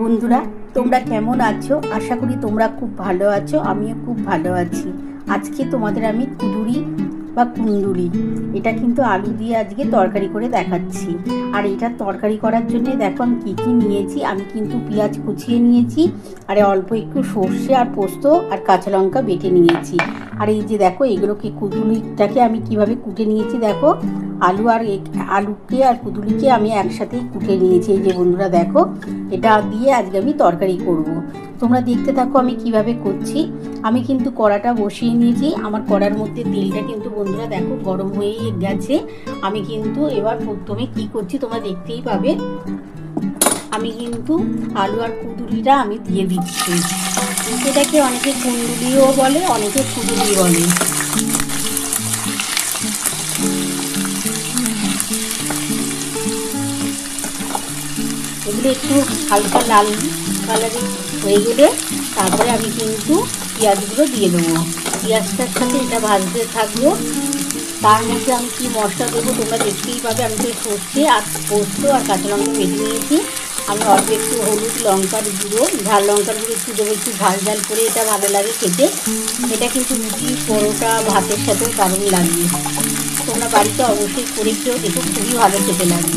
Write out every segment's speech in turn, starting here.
বন্ধুরা, তোমরা কেমন আছো? আশা করি তোমরা খুব ভালো আছো। আমিও খুব ভালো আছি। আজকে তোমাদের আমি কুঁদুরি বা কুন্দুরি, এটা কিন্তু আলু দিয়ে আজকে তরকারি করে দেখাচ্ছি। আর এটা তরকারি করার জন্য দেখো আমি কী কী নিয়েছি। আমি কিন্তু পেঁয়াজ কুচিয়ে নিয়েছি, আর অল্প একটু সর্ষে আর পোস্ত আর কাঁচা লঙ্কা বেটে নিয়েছি। আর এই যে দেখো, এগুলোকে কুঁদুরিটাকে আমি কিভাবে কুটে নিয়েছি দেখো। আলুকে আর কুঁদুরিকে আমি একসাথেই কুটে নিয়েছি। এই যে বন্ধুরা দেখো, এটা দিয়ে আজকে আমি তরকারি করব। তোমরা দেখতে থাকো আমি কিভাবে করছি। আমি কিন্তু কড়াটা বসিয়ে নিয়েছি। আমার কড়ার মধ্যে তেলটা কিন্তু বন্ধুরা দেখো গরম হয়ে গেছে। আমি কিন্তু এবার প্রথমে কি করছি তোমরা দেখতেই পাবে। আমি কিন্তু আলু আর কুঁদুরিটা আমি দিয়ে দিচ্ছি। এটাকে অনেকে কুন্দুরিও বলে, অনেকে কুঁদুরি বলে। এগুলো একটু হালকা লাল কালারিং হয়ে গেলে তারপরে আমি কিন্তু পেঁয়াজগুলো দিয়ে দেবো। পেঁয়াজটার সাথে এটা ভাজতে থাকবো। তার মধ্যে আমি কি মশলা দেবো তোমরা দেখতেই পাবে। আমি তো সর্ষে আর পোস্ত আর কাঁচা লঙ্কা বেটে নিয়েছি। আমি অল্প একটু হলুদ, লঙ্কার গুঁড়ো, ঝাল লঙ্কার গুঁড়ো একটু দেবো, একটু ঝাল ঝাল করে। এটা ভালো লাগে খেতে। এটা কিন্তু রুটি, পরোটা, ভাতের সাথেও দারুণ লাগে। তোমরা বাড়িতে অবশ্যই করে খেয়েও দেখো, খুবই ভালো খেতে লাগে।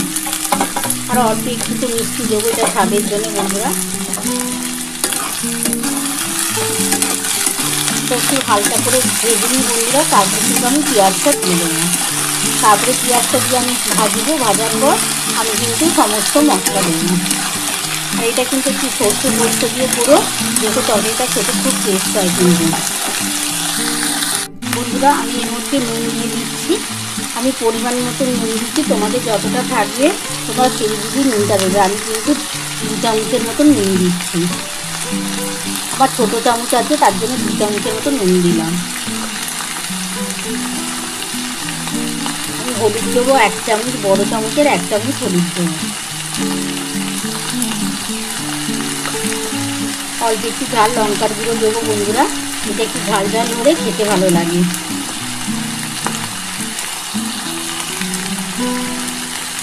আর অল্প একটু তো মিষ্টি দেবো, এটা স্বাদের জন্য বন্ধুরা। একটু হালকা করে ভেজে নিই বন্ধুরা। তারপরে কিন্তু আমি পেঁয়াজটা দিয়ে দেবো। তারপরে পেঁয়াজটা দিয়ে আমি ভাজবো। ভাজার পর আমি কিন্তু সমস্ত মশলা দেবো। আর এটা কিন্তু একটু সর্ষে পোস্ত দিয়ে পুরো যেহেতু তরকারিটা খেতে খুব টেস্ট হয় কিন্তু বন্ধুরা। আমি এর মধ্যে নুন দিয়ে দিচ্ছি। আমি পরিমাণ মতো নুন দিচ্ছি। তোমাদের যতটা থাকবে তোমরা সেই বুঝি নুনটা দেবে। আমি কিন্তু 2 চামচের মতন নুন দিচ্ছি। আমার ছোটো চামচ আছে, তার জন্য 2 চামচের মতো নুন দিলাম। আমি হলুদ দেবো 1 চামচ, বড়ো চামচের 1 চামচ হলুদ দেবো। অল্প একটু ঝাল লঙ্কার গুঁড়ো দেবো বন্ধুরা। এটা একটু ঝাল ঝাল হলে খেতে ভালো লাগে।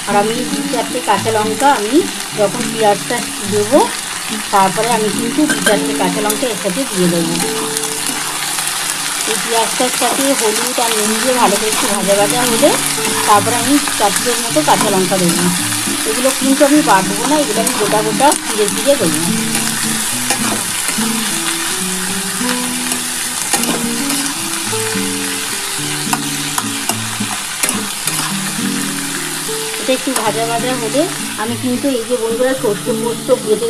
আর আমি 2-4টে কাঁচা লঙ্কা আমি যখন পেঁয়াজটা দেবো তারপরে আমি কিন্তু 2-4টে কাঁচা লঙ্কা এর সাথে দিয়ে দেবো। এই পেঁয়াজটার সাথে হলুদ আর নুন দিয়ে ভালো করে একটু ভাজা ভাজা হলে তারপরে আমি 4টের মতো কাঁচা লঙ্কা দেবো। এগুলো কিন্তু আমি বাটবো না, এগুলো আমি গোটা গোটা চিড়ে চিড়ে দেবো। এটা একটু ভাজা ভাজা হলে আমি কিন্তু এই যে বন্ধুরা সর্ষে পোস্ত বেটে